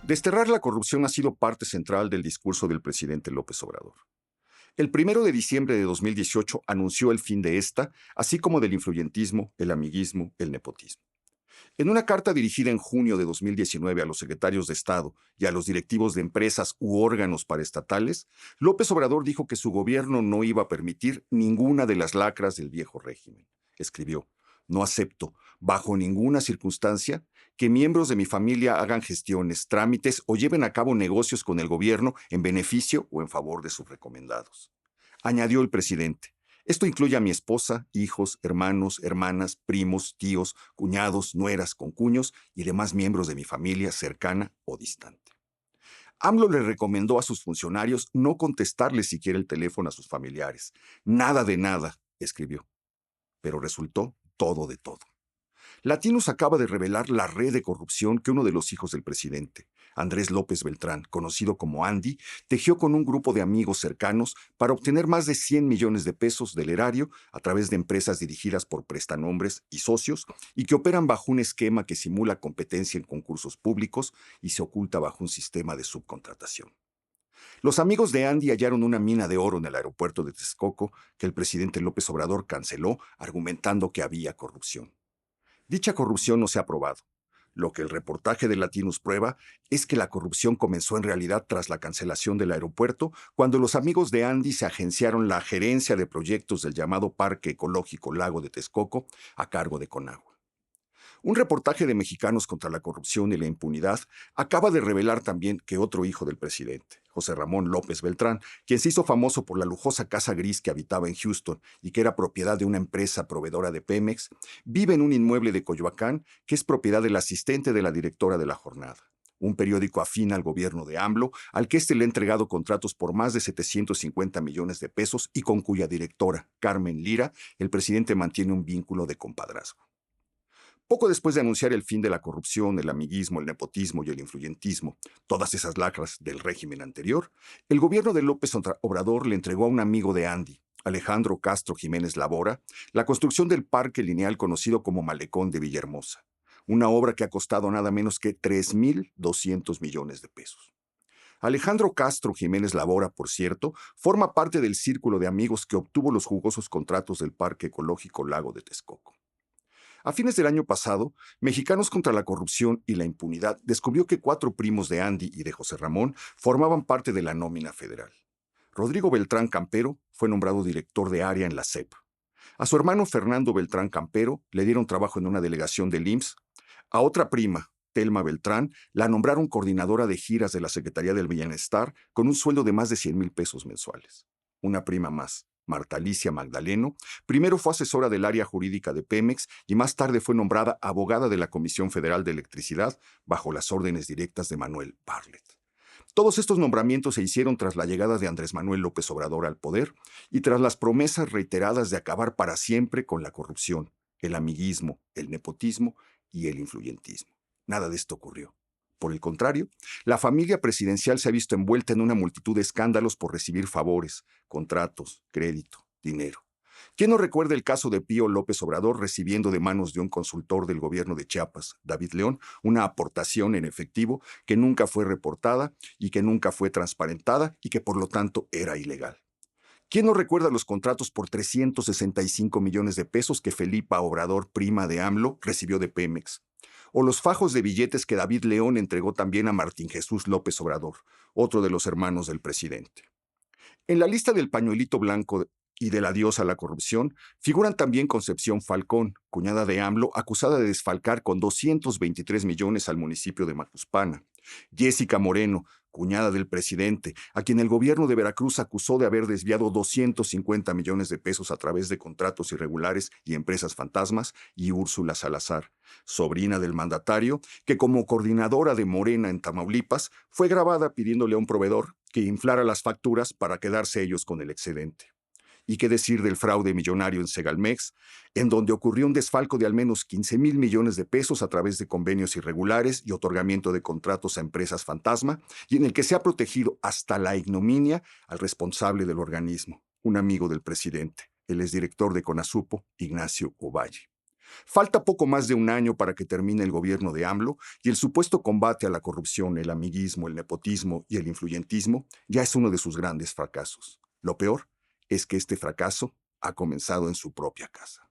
Desterrar la corrupción ha sido parte central del discurso del presidente López Obrador. El 1 de diciembre de 2018 anunció el fin de esta, así como del influyentismo, el amiguismo, el nepotismo. En una carta dirigida en junio de 2019 a los secretarios de Estado y a los directivos de empresas u órganos paraestatales, López Obrador dijo que su gobierno no iba a permitir ninguna de las lacras del viejo régimen. Escribió: "No acepto, bajo ninguna circunstancia, que miembros de mi familia hagan gestiones, trámites o lleven a cabo negocios con el gobierno en beneficio o en favor de sus recomendados". Añadió el presidente: "Esto incluye a mi esposa, hijos, hermanos, hermanas, primos, tíos, cuñados, nueras, concuños y demás miembros de mi familia cercana o distante". AMLO le recomendó a sus funcionarios no contestarle siquiera el teléfono a sus familiares. Nada de nada, escribió. Pero resultó todo de todo. Latinos acaba de revelar la red de corrupción que uno de los hijos del presidente, Andrés López Beltrán, conocido como Andy, tejió con un grupo de amigos cercanos para obtener más de 100 millones de pesos del erario a través de empresas dirigidas por prestanombres y socios y que operan bajo un esquema que simula competencia en concursos públicos y se oculta bajo un sistema de subcontratación. Los amigos de Andy hallaron una mina de oro en el aeropuerto de Texcoco que el presidente López Obrador canceló argumentando que había corrupción. Dicha corrupción no se ha probado. Lo que el reportaje de Latinos prueba es que la corrupción comenzó en realidad tras la cancelación del aeropuerto, cuando los amigos de Andy se agenciaron la gerencia de proyectos del llamado Parque Ecológico Lago de Texcoco a cargo de Conagua. Un reportaje de Mexicanos contra la Corrupción y la Impunidad acaba de revelar también que otro hijo del presidente, José Ramón López Beltrán, quien se hizo famoso por la lujosa casa gris que habitaba en Houston y que era propiedad de una empresa proveedora de Pemex, vive en un inmueble de Coyoacán que es propiedad del asistente de la directora de La Jornada, un periódico afín al gobierno de AMLO, al que éste le ha entregado contratos por más de 750 millones de pesos y con cuya directora, Carmen Lira, el presidente mantiene un vínculo de compadrazgo. Poco después de anunciar el fin de la corrupción, el amiguismo, el nepotismo y el influyentismo, todas esas lacras del régimen anterior, el gobierno de López Obrador le entregó a un amigo de Andy, Alejandro Castro Jiménez Labora, la construcción del parque lineal conocido como Malecón de Villahermosa, una obra que ha costado nada menos que 3.200 millones de pesos. Alejandro Castro Jiménez Labora, por cierto, forma parte del círculo de amigos que obtuvo los jugosos contratos del Parque Ecológico Lago de Texcoco. A fines del año pasado, Mexicanos contra la Corrupción y la Impunidad descubrió que 4 primos de Andy y de José Ramón formaban parte de la nómina federal. Rodrigo Beltrán Campero fue nombrado director de área en la SEP. A su hermano Fernando Beltrán Campero le dieron trabajo en una delegación del IMSS. A otra prima, Telma Beltrán, la nombraron coordinadora de giras de la Secretaría del Bienestar con un sueldo de más de 100,000 pesos mensuales. Una prima más, Marta Alicia Magdaleno, primero fue asesora del área jurídica de Pemex y más tarde fue nombrada abogada de la Comisión Federal de Electricidad bajo las órdenes directas de Manuel Bartlett. Todos estos nombramientos se hicieron tras la llegada de Andrés Manuel López Obrador al poder y tras las promesas reiteradas de acabar para siempre con la corrupción, el amiguismo, el nepotismo y el influyentismo. Nada de esto ocurrió. Por el contrario, la familia presidencial se ha visto envuelta en una multitud de escándalos por recibir favores, contratos, crédito, dinero. ¿Quién no recuerda el caso de Pío López Obrador recibiendo de manos de un consultor del gobierno de Chiapas, David León, una aportación en efectivo que nunca fue reportada y que nunca fue transparentada y que por lo tanto era ilegal? ¿Quién no recuerda los contratos por 365 millones de pesos que Felipa Obrador, prima de AMLO, recibió de Pemex? O los fajos de billetes que David León entregó también a Martín Jesús López Obrador, otro de los hermanos del presidente. En la lista del pañuelito blanco y del adiós a la corrupción figuran también Concepción Falcón, cuñada de AMLO, acusada de desfalcar con 223 millones al municipio de Macuspana. Jessica Moreno, cuñada del presidente, a quien el gobierno de Veracruz acusó de haber desviado 250 millones de pesos a través de contratos irregulares y empresas fantasmas, y Úrsula Salazar, sobrina del mandatario, que como coordinadora de Morena en Tamaulipas fue grabada pidiéndole a un proveedor que inflara las facturas para quedarse ellos con el excedente. ¿Y qué decir del fraude millonario en Segalmex, en donde ocurrió un desfalco de al menos 15,000 millones de pesos a través de convenios irregulares y otorgamiento de contratos a empresas fantasma, y en el que se ha protegido hasta la ignominia al responsable del organismo, un amigo del presidente, el exdirector de CONASUPO, Ignacio Ovalle? Falta poco más de un año para que termine el gobierno de AMLO y el supuesto combate a la corrupción, el amiguismo, el nepotismo y el influyentismo ya es uno de sus grandes fracasos. Lo peor es que este fracaso ha comenzado en su propia casa.